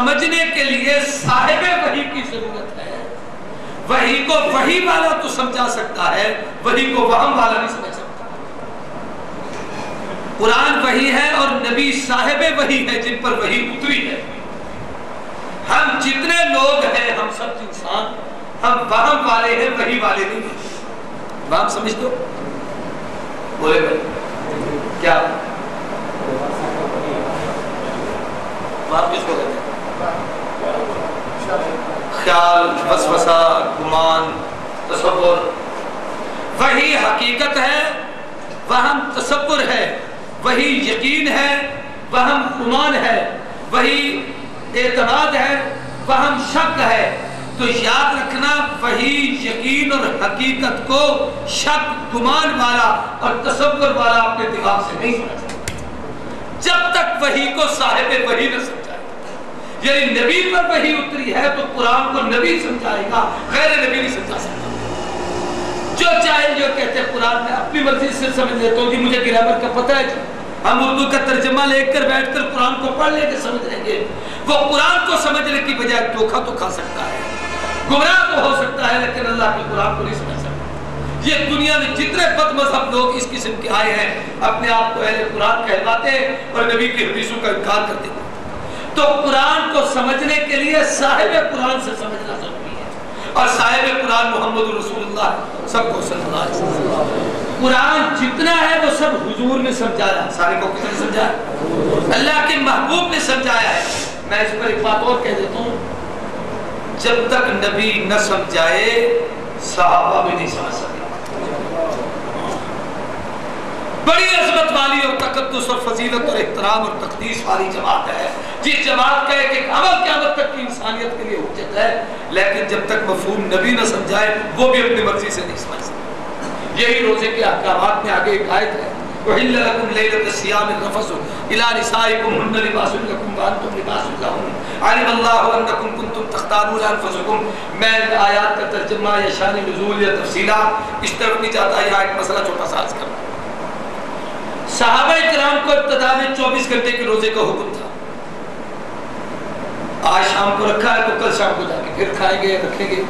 سمجھنے کے لیے صاحب وحی کی ضرورت ہے. وحی کو وحی والا تو سمجھا سکتا ہے, وحی کو وہم والا نہیں سمجھ سکتا. قرآن وحی ہے اور نبی صاحب وحی ہے جن پر وحی اتری ہے. ہم جتنے لوگ ہیں ہم سب انسان, ہم وہم والے ہیں, وحی والے نہیں ہیں. وہم سمجھ دو, بولے بھائی کیا وہم کس کو کہتے ہیں؟ خیال, وسوسہ, گمان, تصور. وہی حقیقت ہے, وہم تصور ہے. وہی یقین ہے, وہم گمان ہے. وہی اعتماد ہے, وہم شک ہے. تو یاد رکھنا, وہی یقین اور حقیقت کو شک, گمان والا اور تصور والا اپنے دماغ سے نہیں سمجھ سکتا جب تک وحی کو صاحب وحی نہ سمجھائے. یعنی نبی پر وحی اتری ہے تو قرآن کو نبی سمجھائے گا, غیر نبی نہیں سمجھا سکتا. جو چاہے جو کہتے ہیں قرآن میں اپنی مرضی سے سمجھ لیتا ہوں, جی مجھے گرامر کا پتہ ہے, جی ہم اردو کا ترجمہ لے کر بیٹھ کر قرآن کو پڑھ لے کے سمجھ لیں گے. وہ قرآن کو سمجھنے کی بجائے دھوکہ تو کھا سکتا ہے, گمراہ تو ہو سکتا ہے, لیکن اللہ کے قرآن کو نہیں سمجھ سکتا. یہ دنیا میں جتنے بد مذہب لوگ اس قسم کے آئے ہیں, اپنے آپ کو اہل قرآن کہلاتے اور نبی کی حدیثوں کا انکار کرتے ہیں. تو قرآن کو سمجھنے کے لیے صاحب قرآن سے سمجھنا ضروری ہے, اور صاحب قرآن محمد رسول اللہ سب کو صلی اللہ علیہ وسلم. قرآن جتنا ہے وہ سب حضور نے سمجھایا. سارے کو کس نے سمجھایا؟ اللہ کے محبوب نے سمجھایا ہے. میں اس پر ایک بات اور کہہ دیتا ہوں, جب تک نبی نہ سمجھائے صحابہ بھی نہیں سمجھ سکے. بڑی عظمت والی اور تقدس اور فضیلت اور احترام اور تقدیس والی جماعت ہے جس جماعت کا ایک ایک عمل قیامت تک کی انسانیت کے لیے حجت ہے, لیکن جب تک مفہوم نبی نہ سمجھائے وہ بھی اپنی مرضی سے نہیں سمجھ سکتے. یہی روزے کے احکامات میں آگے ایک آیت ہے, وَحِلَّ لَكُمْ لَيْلَةَ الصِّيَامِ الرَّفَثُ إِلَىٰ نِسَائِكُمْ هُنَّ لِبَاسٌ لَكُمْ وَأَنْتُمْ لِبَاسٌ لَهُنَّ عَلِمَ اللَّهُ أَنَّكُمْ كُنتُمْ تَخْتَانُونَ أَنفُسَكُمْ. میں آیات کا ترجمہ یا شان نزول یا تفصیلات اس طرف نہیں جاتا, یہاں ایک مسئلہ چھوٹا سا عرض کروں. صحابہ کرام کو ابتدا میں 24 گھنٹے کے روزے کا حکم تھا. آج شام کو رکھا ہے تو کل شام کو جا کے پھر کھائیں گے, رکھیں گے.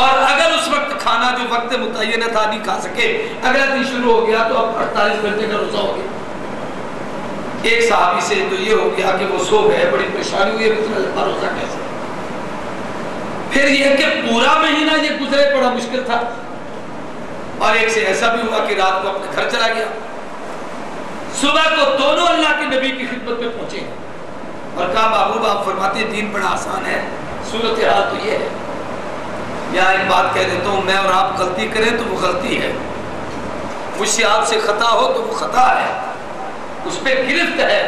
اور اگر اس وقت کھانا جو وقت متعین تھا نہیں کھا سکے, اگلا دن شروع ہو گیا تو اب 48 گھنٹے کا روزہ ہو گیا. ایک صحابی سے تو یہ ہو گیا کہ وہ سو گئے, بڑی پریشانی ہوئی, اتنا لمبا روزہ کیسے. پھر یہ کہ پورا مہینہ یہ گزرے بڑا مشکل تھا. اور ایک سے ایسا بھی ہوا کہ رات کو اپنے گھر چلا گیا. صبح کو دونوں اللہ کے نبی کی خدمت میں پہنچے اور کہا محبوب آپ فرماتے ہیں دین بڑا آسان ہے, صورتحال تو یہ ہے. یہاں ایک بات کہہ دیتا ہوں, میں اور آپ غلطی کریں تو وہ غلطی ہے, مجھ سے آپ سے خطا ہو تو وہ خطا ہے, اس پہ گرفت ہے.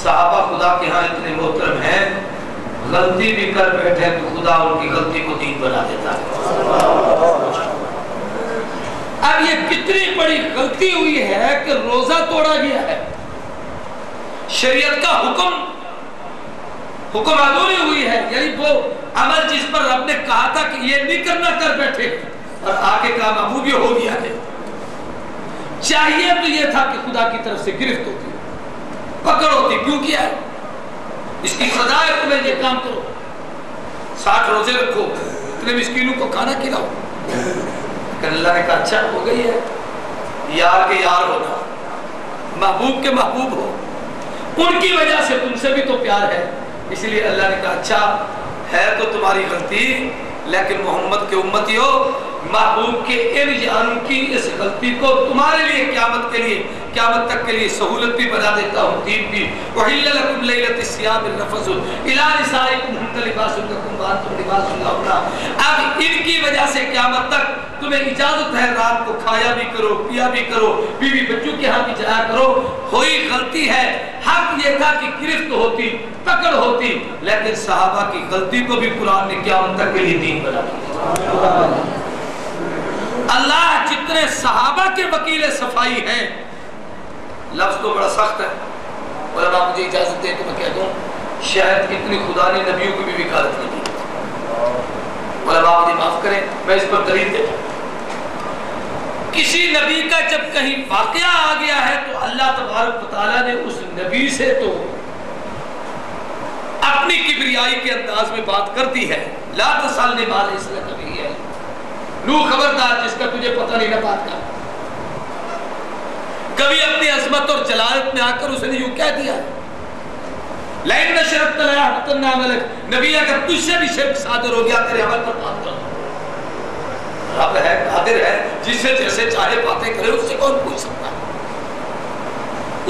صحابہ خدا کے ہاں اتنے محترم ہیں, غلطی بھی کر بیٹھے تو خدا ان کی غلطی کو دین بنا دیتا ہے. اب یہ کتنی بڑی غلطی ہوئی ہے کہ روزہ توڑا گیا ہے, شریعت کا حکم ادھوری ہوئی ہے. یعنی وہ عمل جس پر رب نے کہا تھا کہ یہ نہیں کرنا کر بیٹھے, اور آگے کا محبوب یہ ہو گیا ہے. چاہیے تو یہ تھا کہ خدا کی طرف سے گرفت ہوتی, پکڑ ہوتی, کیوں کیا ہے, اس کی سزا ہے تمہیں یہ کام کرو, 60 روزے رکھو, اتنے مسکینوں کو کھانا کھلاؤ. کہ اللہ نے کہا اچھا ہو گئی ہے, یار کے یار ہونا, محبوب کے محبوب ہو, ان کی وجہ سے تم سے بھی تو پیار ہے, اس لیے اللہ نے کہا اچھا ہے تو تمہاری غلطی, لیکن محمد کے امتی ہو, محبوب کے ان یاروں کی اس غلطی کو تمہارے لیے قیامت تک کے لیے سہولت بھی بنا دیتا ہوں, دین بھی. وَحِلَّ لَكُمْ لَيْلَةَ الصِّيَامِ الرَّفَثُ إِلَىٰ نِسَائِكُمْ هُنَّ لِبَاسٌ لَكُمْ وَأَنْتُمْ لِبَاسٌ لَهُنَّ. اب ان کی وجہ سے قیامت تک تمہیں اجازت ہے رات کو کھایا بھی کرو, پیا بھی کرو, بیوی بچوں کے ہاں بھی جایا کرو. ہوئی غلطی ہے, حق یہ تھا کہ گرفت ہوتی, پکڑ ہوتی, لیکن صحابہ کی غلطی کو بھی قرآن نے قیامت تک کے لیے دین بنا دیا. اللہ جتنے صحابہ کے وکیل صفائی ہیں, لفظ تو بڑا سخت ہے, علماء مجھے اجازت دے تو میں کہہ دوں شاید اتنی خدا نے نبیوں کی بھی وکالت نہیں کی. علماء مجھے معاف کریں, میں اس پر دلیل دیتا ہوں. کسی نبی کا جب کہیں واقعہ آ گیا ہے تو اللہ تبارک و تعالیٰ نے اس نبی سے تو اپنی کبریائی کے انداز میں بات کرتی ہے، لا تسألنی ما لیس لک بہ علم، نوح خبردار جس کا تجھے پتہ نہیں نہ بات کر۔ کبھی اپنی عظمت اور جلالت میں آ کر اس نے یوں کہہ دیا، لئن اشرکت لیحبطن عملک، نبی اگر تجھ سے بھی شرک صادر ہو گیا تیرے عمل پر بات کر۔ رب ہے، قادر ہے، جس سے جیسے چاہے باتیں کرے، اس سے کون پوچھ سکتا ہے؟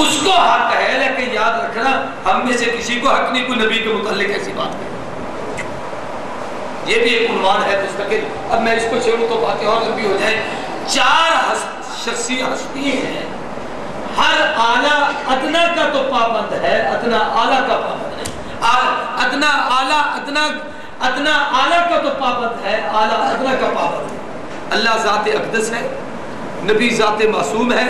اس کو حق ہے، لیکن یاد رکھنا ہم میں سے کسی کو حق نہیں کوئی نبی کے متعلق ایسی بات کرے۔ یہ بھی ایک عنوان ہے مستقل۔ اب میں اس کو چھوڑوں تو باتیں اور لمبی ہو جائیں۔ 4 شخصی ہستی ہیں، ہر اعلیٰ ادنا کا تو پابند ہے، ادنا اعلیٰ کا پابند ہے، ادنا اعلیٰ کا تو پابند ہے، اعلیٰ ادنا کا پابند ہے۔ اللہ ذات اقدس ہے، نبی ذات معصوم ہے،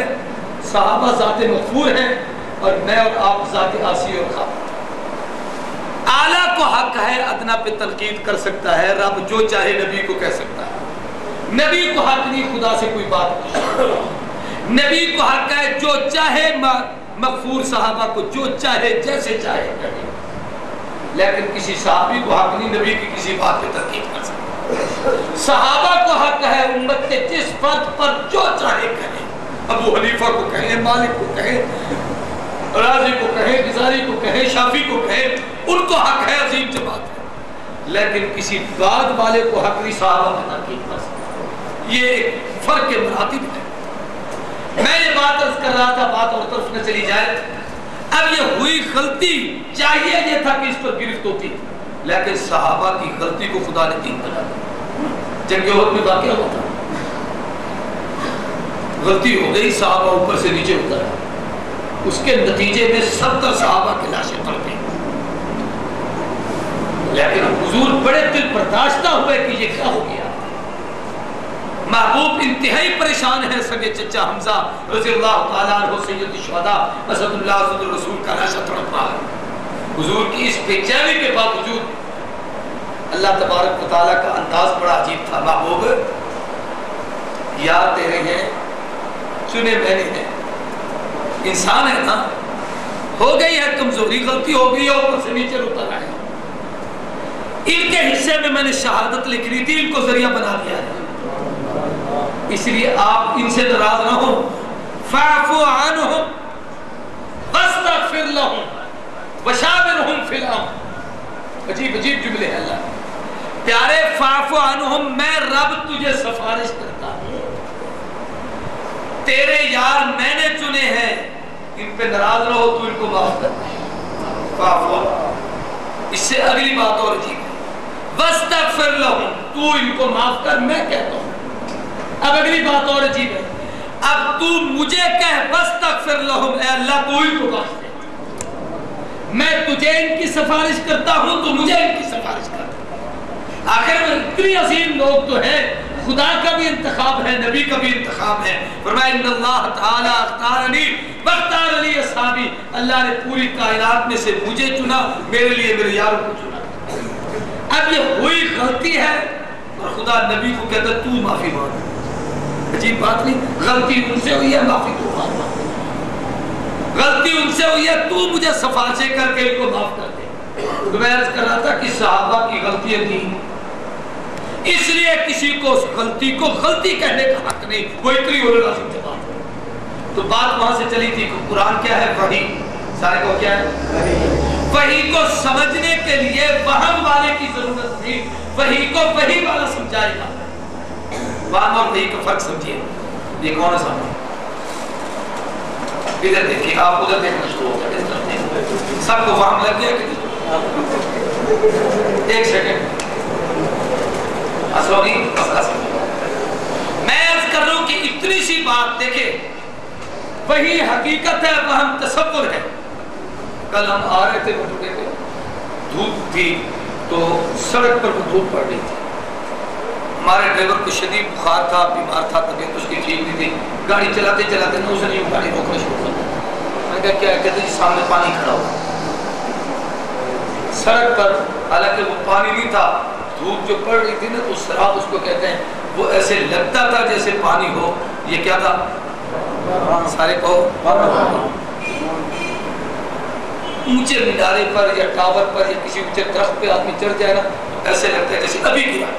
صحابہ ذات مغفور ہیں، اور میں اور آپ ذات عاصی اور خاطر۔ اعلیٰ کو حق ہے ادنا پہ تنقید کر سکتا ہے، رب جو چاہے نبی کو کہہ سکتا ہے، نبی کو حق نہیں خدا سے کوئی بات نہیں، نبی کو حق ہے جو چاہے مغفور صحابہ کو جو چاہے جیسے چاہے کہے، لیکن کسی صحابی کو حق نہیں نبی کی کسی بات پہ تنقید کر سکتا۔ صحابہ کو حق ہے امت کے جس فرد پر جو چاہے کہے، ابو حنیفہ کو کہیں، مالک کو کہیں، رازی کو کہیں، غزالی کو کہیں، شافعی کو کہیں، ان کو حق ہے، عظیم جماعت ہے، لیکن کسی بعد والے کو حق نہیں صحابہ میں تنقید کر سکتا۔ یہ ایک فرق کے مراتب ہے۔ میں یہ بات عرض کر رہا تھا، بات اور طرف نہ چلی جائے۔ اب یہ ہوئی غلطی، چاہیے یہ تھا کہ اس پر گرفت ہوتی، لیکن صحابہ کی غلطی کو خدا نے دین بنا دیا۔ جنگ احد میں واقعہ ہوا تھا، غلطی ہو گئی، صحابہ اوپر سے نیچے اترا، اس کے نتیجے میں 70 صحابہ کی لاشیں تڑپیں، لیکن حضور بڑے دل برداشتہ ہوئے کہ یہ کیا ہو گیا۔ محبوب انتہائی پریشان ہے، سگے چچا حمزہ رضی اللہ تعالیٰ عنہ سید الشہداء اسد اللہ اسد الرسول کا لاشا تڑپ رہا ہے۔ حضور کی اس بے چینی کے باوجود اللہ تبارک و تعالیٰ کا انداز بڑا عجیب تھا، محبوب یاد تیرے ہیں، چنے میں نے ہیں، انسان ہے نا، ہو گئی ہے کمزوری، غلطی ہو گئی ہے، اوپر سے نیچے اتر آئے، ان کے حصے میں نے شہادت لکھنی تھی، ان کو ذریعہ بنا دیا ہے، اس لیے آپ ان سے ناراض نہ ہو۔ فاعف عنہم واستغفر لہم وشاورہم فی الامر، عجیب عجیب جملے ہیں اللہ پیارے۔ فاعف عنہم، میں رب تجھے سفارش کرتا ہوں، تیرے یار میں نے چنے ہیں، ان پہ ناراض نہ ہو، تو ان کو معاف کر دے۔ فاعف، اس سے اگلی بات اور عجیب ہے، واستغفر لہم، تو ان کو معاف کر، میں کہتا ہوں۔ اب اگلی بات اور عجیب ہے، اب تو مجھے کہہ واستغفر لہم، اے اللہ تو ان کو بخش دے، میں تجھے ان کی سفارش کرتا ہوں تو مجھے ان کی سفارش کرتا۔ آخر میں اتنی عظیم لوگ تو ہیں، خدا کا بھی انتخاب ہے، نبی کا بھی انتخاب ہے۔ فرمایا ان اللہ تعالیٰ اختارنی واختار علی اصحابی، اللہ نے پوری کائنات میں سے مجھے چنا، میرے لیے میرے یاروں کو چنا۔ اب یہ ہوئی غلطی ہے اور خدا نبی کو کہتا ہے تو معافی مانگ، عجیب بات نہیں، غلطی ان سے ہوئی ہے، معافی تو مانگ، غلطی ان سے ہوئی ہے، تو مجھے سفارشیں کر کے ان کو معاف کر دے۔ تو میں عرض کر رہا تھا کہ صحابہ کی غلطیاں نہیں، اس لیے کسی کو اس غلطی کو غلطی کہنے کا حق نہیں، وہ اتنی ہونے لازم سے بات ہے۔ تو بات وہاں سے چلی تھی کہ قرآن کیا ہے؟ وحی، سارے کو کیا ہے؟ وحی کو سمجھنے کے لیے وہم والے کی ضرورت نہیں، وحی کو وحی والا سمجھائے گا۔ وہم اور وحی کا فرق سمجھیے، یہ کون ہے سامنے؟ ادھر دیکھیے، آپ ادھر دیکھنا شروع ہو گئے، سب کو وہم لگ گیا کہ ایک سیکنڈ اسلوی مسئلہ سمجھو۔ میں عرض کر رہا ہوں کہ اتنی سی بات دیکھیں، وہی حقیقت ہے، وہم تصور ہے۔ کل ہم آ رہے تھے بٹوٹے پہ، دھوپ تھی تو سڑک پر وہ دھوپ پڑ رہی تھی، ہمارے ڈرائیور کو شدید بخار تھا، بیمار تھا، طبیعت اس کی ٹھیک نہیں تھی، گاڑی چلاتے چلاتے نہ اس نے گاڑی روکنا شروع کر دیا۔ میں نے کہا کیا ہے؟ کہتے جی سامنے پانی کھڑا ہوا سڑک پر، حالانکہ وہ پانی نہیں تھا، دھوپ جو پڑ رہی تھی نا تو سراب اس کو کہتے ہیں، وہ ایسے لگتا تھا جیسے پانی ہو۔ یہ کیا تھا؟ سارے کہو، اونچے مینارے پر یا ٹاور پر یا کسی اونچے درخت پہ آدمی چڑھ جائے نا ایسے لگتا ہے جیسے ابھی گرا،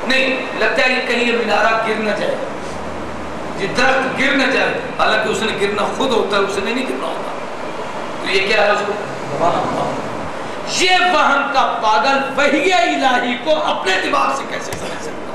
نہیں لگتا ہے یہ کہیں یہ مینارہ گر نہ جائے، یہ درخت گر نہ جائے، حالانکہ اس نے گرنا خود ہوتا ہے، اس نے نہیں گرنا ہوتا. تو یہ کیا ہے اس کو یہ وہم کا پاگل وحی الہی کو اپنے دماغ سے کیسے سمجھ سکتا؟